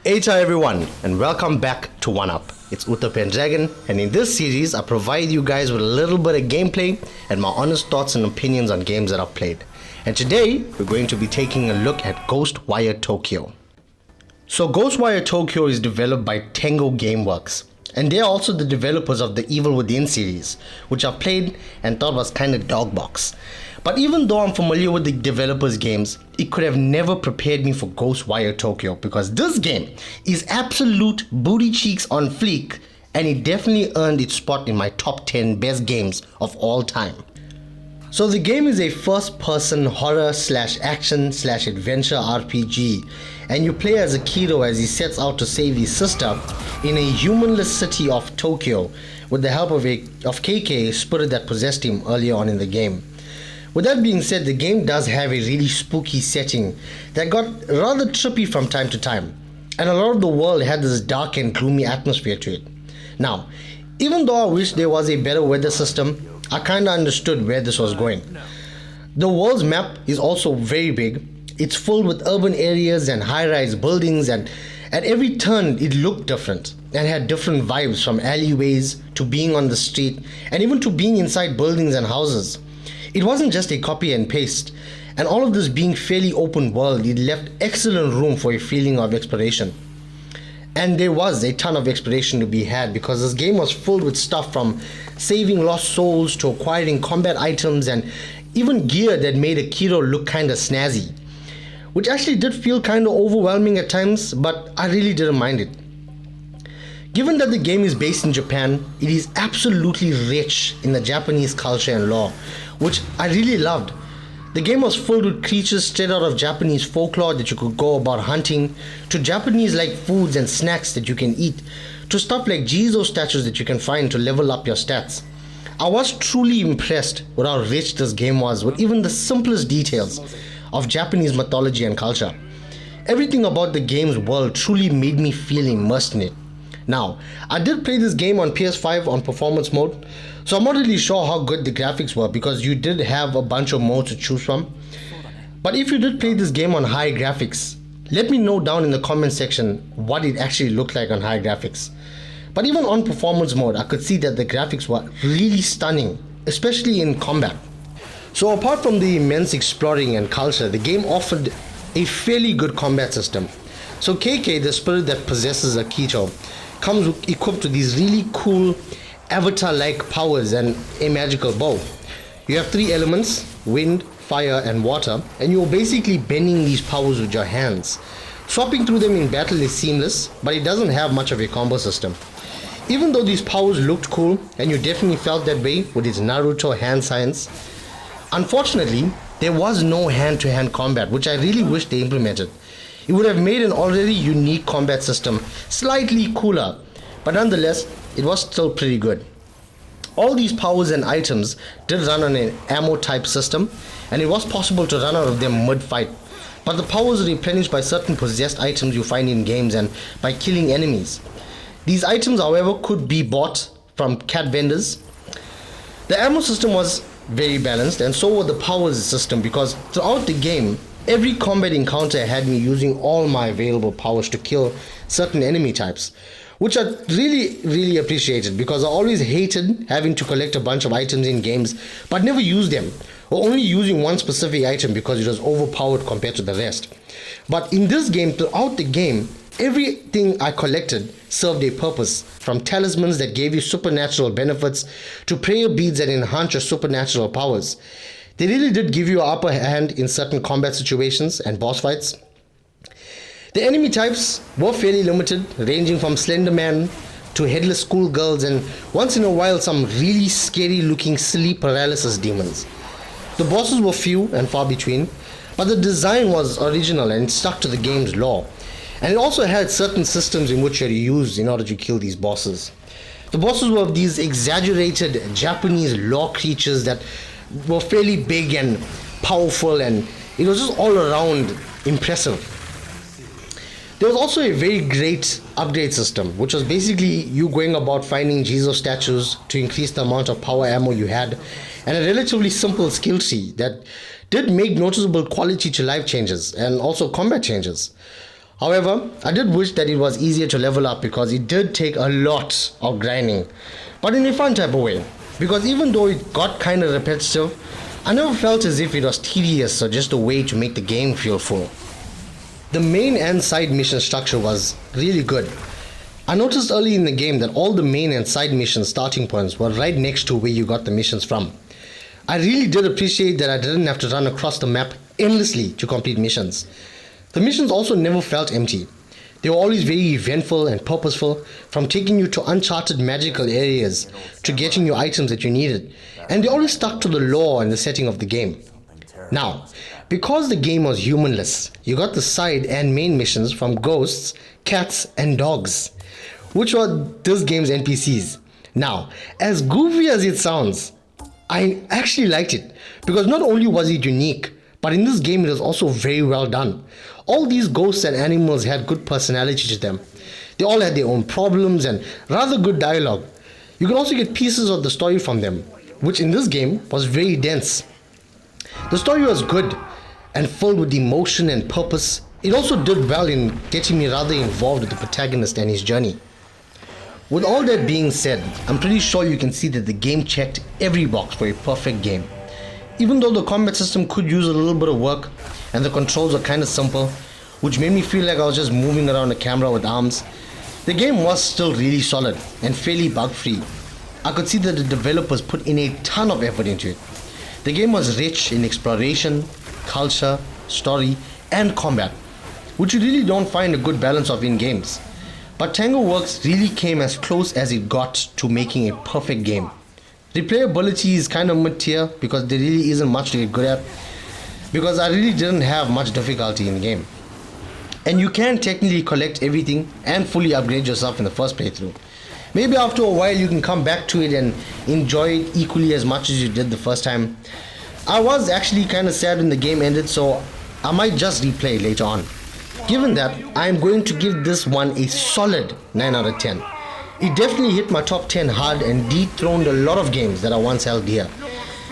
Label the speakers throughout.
Speaker 1: Hey everyone, and welcome back to One Up. It's Uttapan Dragon, and in this series I provide you guys with a little bit of gameplay and my honest thoughts and opinions on games that I've played. And today we're going to be taking a look at Ghostwire Tokyo. So Ghostwire Tokyo is developed by Tango Gameworks, and they're also the developers of the Evil Within series, which I've played and thought was kinda dogbox. But even though I'm familiar with the developers' games, it could have never prepared me for Ghostwire Tokyo, because this game is absolute booty cheeks on fleek, and it definitely earned its spot in my top 10 best games of all time. So the game is a first-person horror / action / adventure RPG, and you play as Akiro as he sets out to save his sister in a humanless city of Tokyo with the help of KK, a spirit that possessed him earlier on in the game. With that being said, the game does have a really spooky setting that got rather trippy from time to time, and a lot of the world had this dark and gloomy atmosphere to it. Now, even though I wish there was a better weather system, I kinda understood where this was going. The world's map is also very big. It's filled with urban areas and high-rise buildings, and at every turn it looked different and had different vibes, from alleyways to being on the street and even to being inside buildings and houses. It wasn't just a copy and paste, and all of this being fairly open world, it left excellent room for a feeling of exploration. And there was a ton of exploration to be had, because this game was filled with stuff from saving lost souls to acquiring combat items and even gear that made Akiro look kinda snazzy, which actually did feel kinda overwhelming at times, but I really didn't mind it. Given that the game is based in Japan, it is absolutely rich in the Japanese culture and lore, which I really loved. The game was filled with creatures straight out of Japanese folklore that you could go about hunting, to Japanese-like foods and snacks that you can eat, to stuff like Jizo statues that you can find to level up your stats. I was truly impressed with how rich this game was, with even the simplest details of Japanese mythology and culture. Everything about the game's world truly made me feel immersed in it. Now, I did play this game on PS5 on performance mode, so I'm not really sure how good the graphics were, because you did have a bunch of modes to choose from. But if you did play this game on high graphics, let me know down in the comment section what it actually looked like on high graphics. But even on performance mode, I could see that the graphics were really stunning, especially in combat. So apart from the immense exploring and culture, the game offered a fairly good combat system. So KK, the spirit that possesses Akito, comes equipped with these really cool avatar-like powers and a magical bow. You have 3 elements: wind, fire and water, and you're basically bending these powers with your hands. Swapping through them in battle is seamless, but it doesn't have much of a combo system. Even though these powers looked cool, and you definitely felt that way with its Naruto hand science, unfortunately there was no hand-to-hand combat, which I really wish they implemented. It would have made an already unique combat system slightly cooler, but nonetheless, it was still pretty good. All these powers and items did run on an ammo type system, and it was possible to run out of them mid-fight. But the powers are replenished by certain possessed items you find in games and by killing enemies. These items, however, could be bought from cat vendors. The ammo system was very balanced, and so were the powers system, because throughout the game, every combat encounter had me using all my available powers to kill certain enemy types, which I really appreciated, because I always hated having to collect a bunch of items in games but never use them, or only using one specific item because it was overpowered compared to the rest. But in this game, throughout the game, everything I collected served a purpose, from talismans that gave you supernatural benefits to prayer beads that enhance your supernatural powers. They really did give you an upper hand in certain combat situations and boss fights. The enemy types were fairly limited, ranging from Slender Man to headless schoolgirls, and once in a while some really scary looking sleep paralysis demons. The bosses were few and far between, but the design was original and stuck to the game's lore. And it also had certain systems in which you had to use in order to kill these bosses. The bosses were these exaggerated Japanese lore creatures that were fairly big and powerful, and it was just all around impressive. There was also a very great upgrade system, which was basically you going about finding Jizo statues to increase the amount of power ammo you had, and a relatively simple skill tree that did make noticeable quality to life changes and also combat changes. However, I did wish that it was easier to level up because it did take a lot of grinding, but in a fun type of way. Because even though it got kind of repetitive, I never felt as if it was tedious or just a way to make the game feel full. The main and side mission structure was really good. I noticed early in the game that all the main and side mission starting points were right next to where you got the missions from. I really did appreciate that I didn't have to run across the map endlessly to complete missions. The missions also never felt empty. They were always very eventful and purposeful, from taking you to uncharted magical areas to getting you items that you needed, and they always stuck to the lore and the setting of the game. Now, because the game was humanless, you got the side and main missions from ghosts, cats, and dogs, which were this game's NPCs. Now, as goofy as it sounds, I actually liked it, because not only was it unique, but in this game it was also very well done. All these ghosts and animals had good personality to them. They all had their own problems and rather good dialogue. You can also get pieces of the story from them, which in this game was very dense. The story was good and filled with emotion and purpose. It also did well in getting me rather involved with the protagonist and his journey. With all that being said, I'm pretty sure you can see that the game checked every box for a perfect game. Even though the combat system could use a little bit of work and the controls were kind of simple, which made me feel like I was just moving around a camera with arms, the game was still really solid and fairly bug-free. I could see that the developers put in a ton of effort into it. The game was rich in exploration, culture, story, and combat, which you really don't find a good balance of in games. But Tango Works really came as close as it got to making a perfect game. Replayability is kind of mid-tier because there really isn't much to get good at, because I really didn't have much difficulty in the game. And you can technically collect everything and fully upgrade yourself in the first playthrough. Maybe after a while you can come back to it and enjoy it equally as much as you did the first time. I was actually kind of sad when the game ended, so I might just replay it later on. Given that, I am going to give this one a solid 9 out of 10. It definitely hit my top 10 hard and dethroned a lot of games that I once held dear.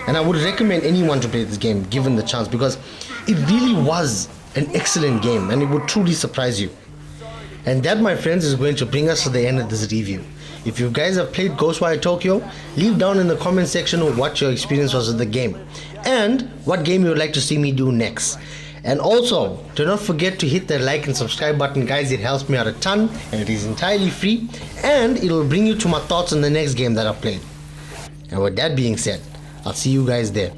Speaker 1: And I would recommend anyone to play this game given the chance, because it really was an excellent game and it would truly surprise you. And that, my friends, is going to bring us to the end of this review. If you guys have played Ghostwire Tokyo, leave down in the comment section what your experience was with the game and what game you would like to see me do next. And also, do not forget to hit the like and subscribe button, guys. It helps me out a ton and it is entirely free, and it will bring you to my thoughts on the next game that I played. And with that being said, I'll see you guys there.